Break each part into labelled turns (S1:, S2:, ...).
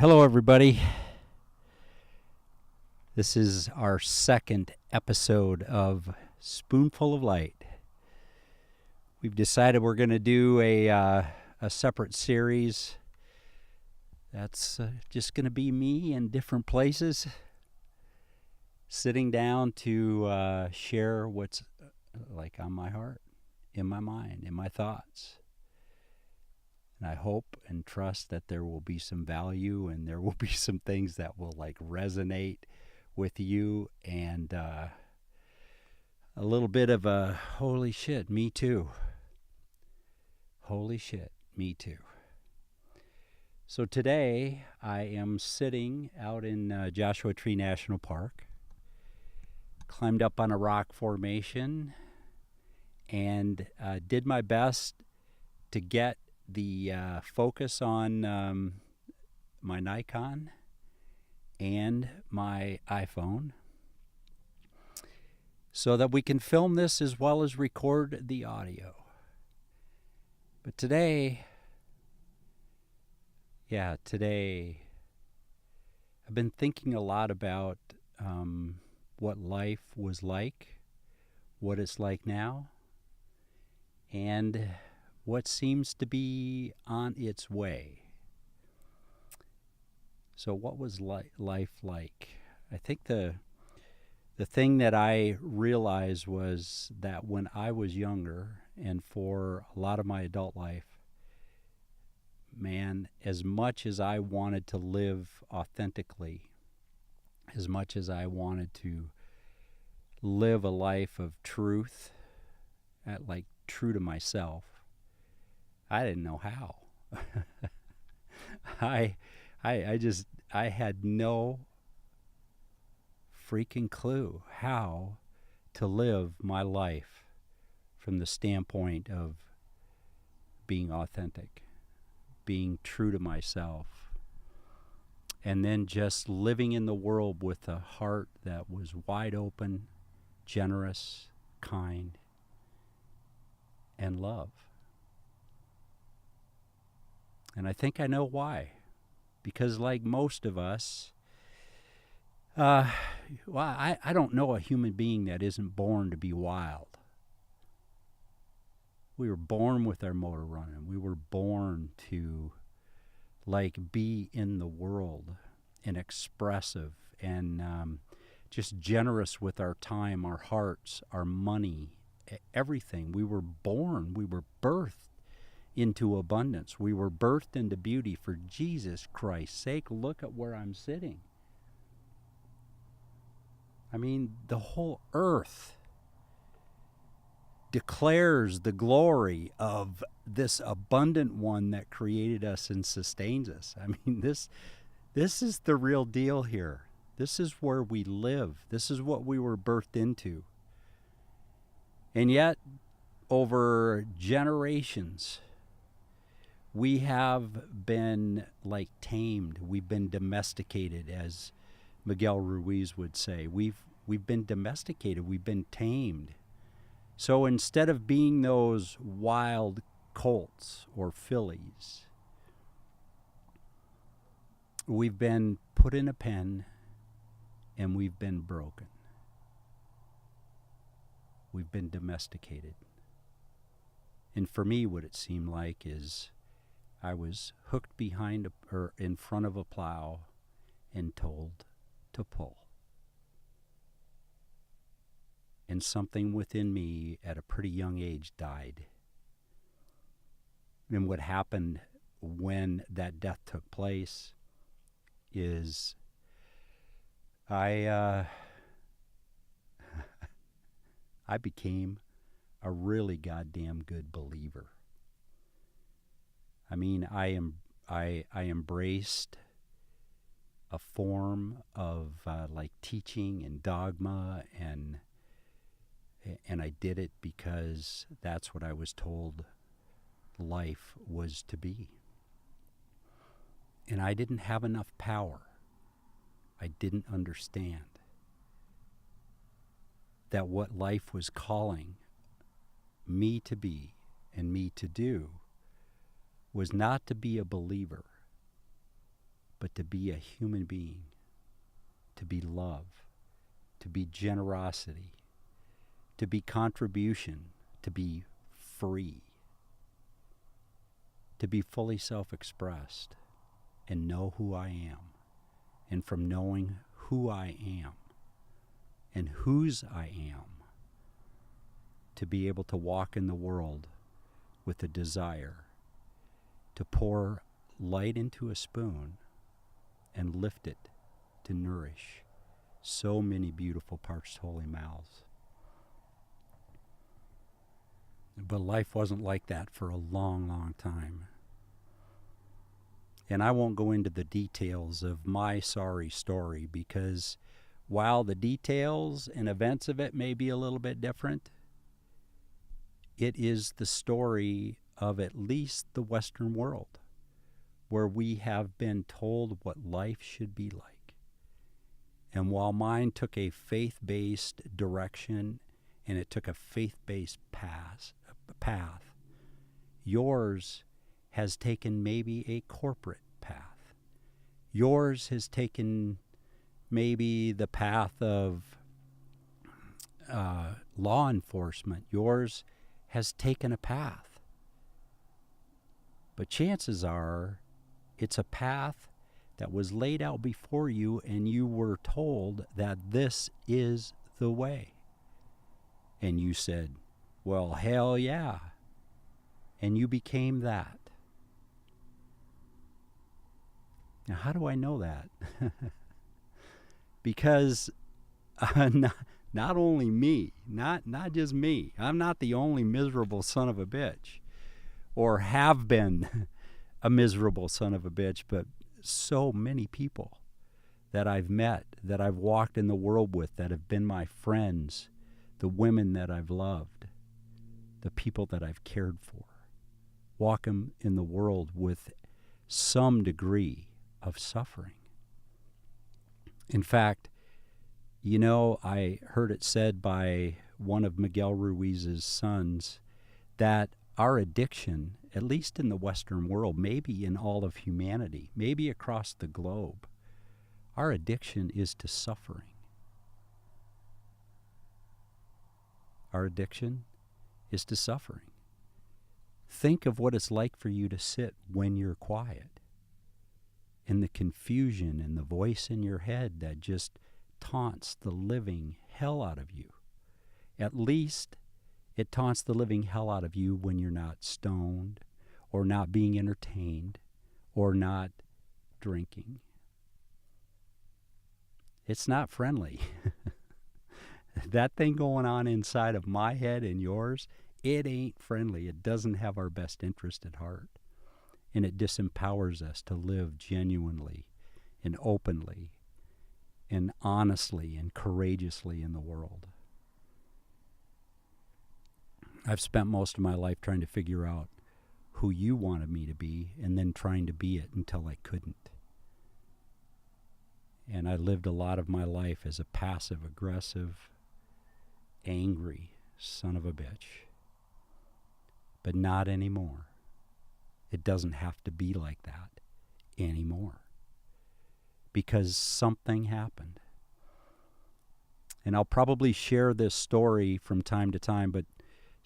S1: Hello, everybody. This is our second episode of Spoonful of Light. We've decided we're going to do a separate series that's just going to be me in different places, sitting down to share what's like on my heart, in my mind, in my thoughts. And I hope and trust that there will be some value and there will be some things that will like resonate with you and a little bit of a holy shit, me too. Holy shit, me too. So today I am sitting out in Joshua Tree National Park, climbed up on a rock formation and did my best to get the focus on my Nikon and my iPhone so that we can film this as well as record the audio. But today I've been thinking a lot about what life was like, what it's like now, and what seems to be on its way. So what was life like? I think the thing that I realized was that when I was younger and for a lot of my adult life, man, as much as I wanted to live authentically, as much as I wanted to live a life of truth, like true to myself, I didn't know how. I had no freaking clue how to live my life from the standpoint of being authentic, being true to myself, and then just living in the world with a heart that was wide open, generous, kind, and love. And I think I know why. Because like most of us, I don't know a human being that isn't born to be wild. We were born with our motor running. We were born to like be in the world and expressive and just generous with our time, our hearts, our money, everything. We were birthed into abundance. We were birthed into beauty. For Jesus Christ's sake, look at where I'm sitting. I mean, the whole earth declares the glory of this abundant one that created us and sustains us. I mean, this is the real deal here. This is where we live. This is what we were birthed into. And yet, over generations, we have been like tamed. We've been domesticated, as Miguel Ruiz would say. We've been domesticated. We've been tamed. So instead of being those wild colts or fillies, we've been put in a pen and we've been broken. We've been domesticated. And for me, what it seemed like is I was hooked behind or in front of a plow and told to pull. And something within me at a pretty young age died. And what happened when that death took place is I became a really goddamn good believer. I mean, I embraced a form of like teaching and dogma, and I did it because that's what I was told life was to be. And I didn't have enough power. I didn't understand that what life was calling me to be and me to do was not to be a believer, but to be a human being, to be love, to be generosity, to be contribution, to be free, to be fully self-expressed and know who I am. And from knowing who I am and whose I am, to be able to walk in the world with a desire to pour light into a spoon and lift it to nourish so many beautiful parched holy mouths. But life wasn't like that for a long, long time. And I won't go into the details of my sorry story, because while the details and events of it may be a little bit different, it is the story of at least the Western world, where we have been told what life should be like. And while mine took a faith-based direction and it took a faith-based path, yours has taken maybe a corporate path. Yours has taken maybe the path of law enforcement. Yours has taken a path. But chances are it's a path that was laid out before you, and you were told that this is the way. And you said, well, hell yeah. And you became that. Now, how do I know that? Because not only me, not just me. I'm not the only miserable son of a bitch, or have been a miserable son of a bitch, but so many people that I've met, that I've walked in the world with, that have been my friends, the women that I've loved, the people that I've cared for, walk in the world with some degree of suffering. In fact, you know, I heard it said by one of Miguel Ruiz's sons that our addiction, at least in the Western world, maybe in all of humanity, maybe across the globe, our addiction is to suffering. Our addiction is to suffering. Think of what it's like for you to sit when you're quiet, and the confusion and the voice in your head that just taunts the living hell out of you. At least it taunts the living hell out of you when you're not stoned, or not being entertained, or not drinking. It's not friendly. That thing going on inside of my head and yours, it ain't friendly. It doesn't have our best interest at heart. And it disempowers us to live genuinely and openly and honestly and courageously in the world. I've spent most of my life trying to figure out who you wanted me to be, and then trying to be it until I couldn't. And I lived a lot of my life as a passive-aggressive, angry son of a bitch. But not anymore. It doesn't have to be like that anymore, because something happened. And I'll probably share this story from time to time, but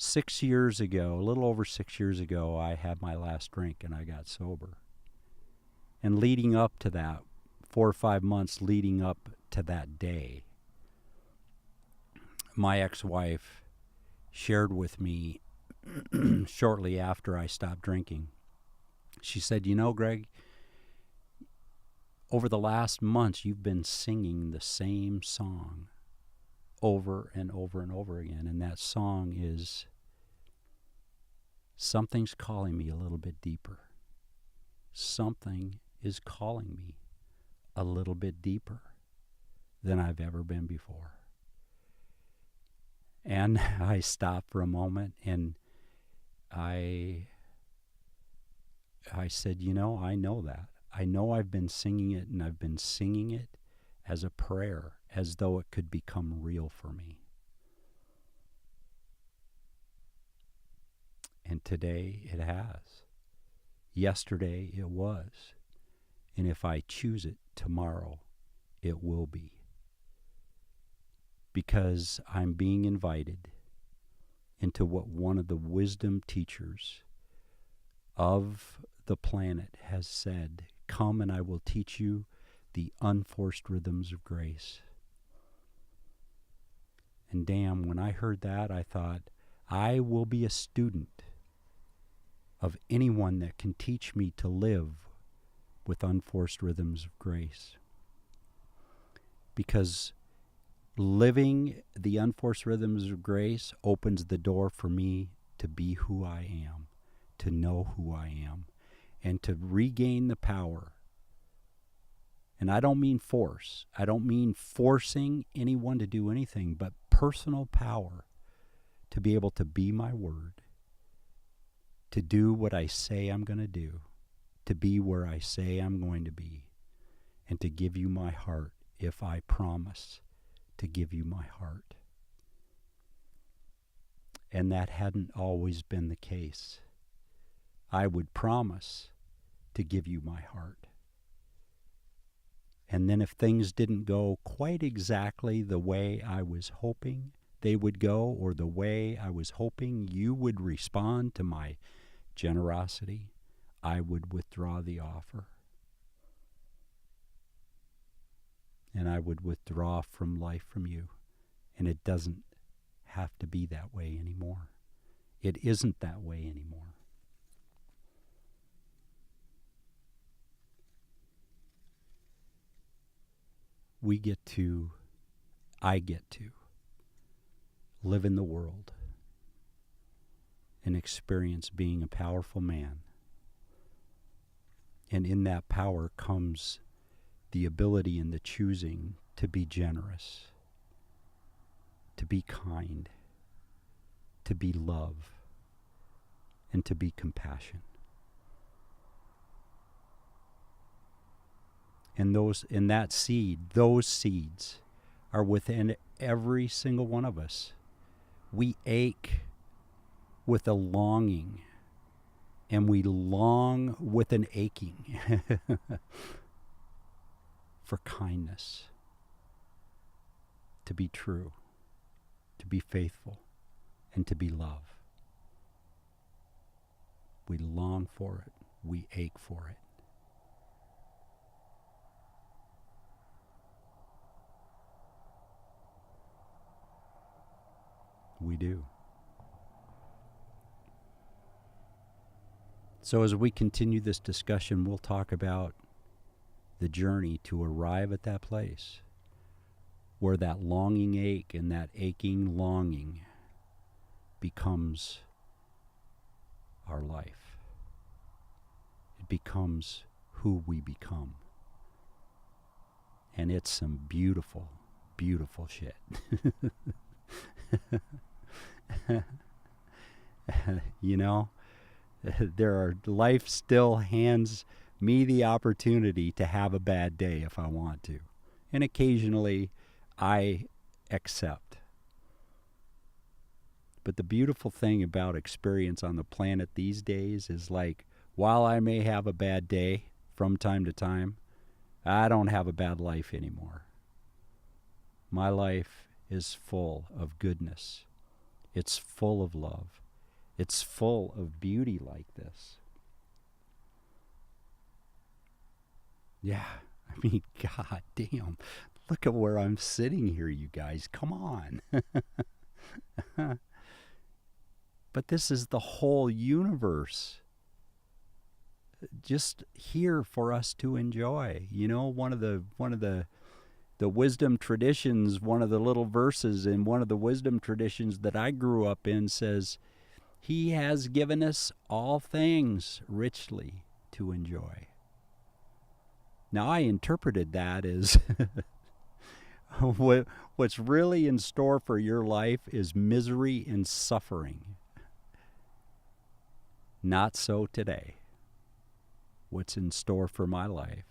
S1: 6 years ago, a little over 6 years ago, I had my last drink and I got sober. And leading up to that, 4 or 5 months leading up to that day, my ex-wife shared with me shortly after I stopped drinking. She said, you know, Greg, over the last months, you've been singing the same song over and over and over again. And that song is, something's calling me a little bit deeper. Something is calling me a little bit deeper than I've ever been before. And I stopped for a moment and I said, you know, I know that. I know I've been singing it, and I've been singing it as a prayer, as though it could become real for me. And today it has. Yesterday it was. And if I choose it tomorrow, it will be. Because I'm being invited into what one of the wisdom teachers of the planet has said, come and I will teach you the unforced rhythms of grace. And damn, when I heard that, I thought, I will be a student of anyone that can teach me to live with unforced rhythms of grace. Because living the unforced rhythms of grace opens the door for me to be who I am, to know who I am, and to regain the power. And I don't mean force. I don't mean forcing anyone to do anything, but personal power to be able to be my word, to do what I say I'm going to do, to be where I say I'm going to be, and to give you my heart if I promise to give you my heart. And that hadn't always been the case. I would promise to give you my heart. And then if things didn't go quite exactly the way I was hoping they would go, or the way I was hoping you would respond to my generosity, I would withdraw the offer. And I would withdraw from life from you. And it doesn't have to be that way anymore. It isn't that way anymore. I get to live in the world and experience being a powerful man. And in that power comes the ability and the choosing to be generous, to be kind, to be love, and to be compassion. And those seeds are within every single one of us. We ache with a longing, and we long with an aching for kindness, to be true, to be faithful, and to be love. We long for it. We ache for it. We do. So as we continue this discussion, we'll talk about the journey to arrive at that place where that longing ache and that aching longing becomes our life. It becomes who we become. And it's some beautiful, beautiful shit. You know, life still hands me the opportunity to have a bad day if I want to. And occasionally I accept. But the beautiful thing about experience on the planet these days is, like, while I may have a bad day from time to time, I don't have a bad life anymore. My life is full of goodness. It's full of love. It's full of beauty like this. Yeah, I mean, god damn. Look at where I'm sitting here, you guys. Come on. But this is the whole universe just here for us to enjoy. You know, one of the wisdom traditions, one of the little verses in one of the wisdom traditions that I grew up in says, He has given us all things richly to enjoy. Now, I interpreted that as what's really in store for your life is misery and suffering. Not so today. What's in store for my life,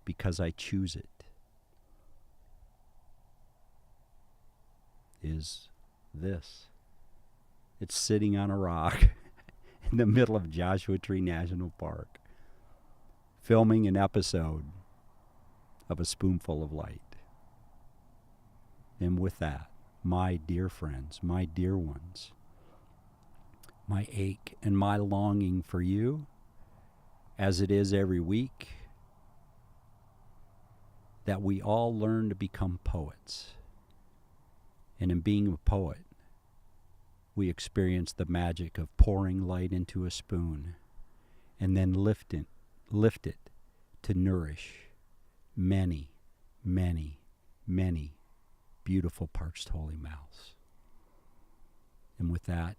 S1: because I choose it, is this. It's sitting on a rock in the middle of Joshua Tree National Park, filming an episode of A Spoonful of Light. And with that, my dear friends, my dear ones, my ache and my longing for you, as it is every week, that we all learn to become poets. And in being a poet, we experience the magic of pouring light into a spoon and then lift it to nourish many, many, many beautiful parched holy mouths. And with that,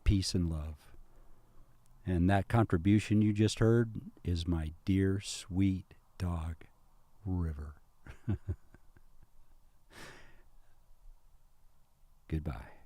S1: peace and love. And that contribution you just heard is my dear, sweet dog, River. Goodbye.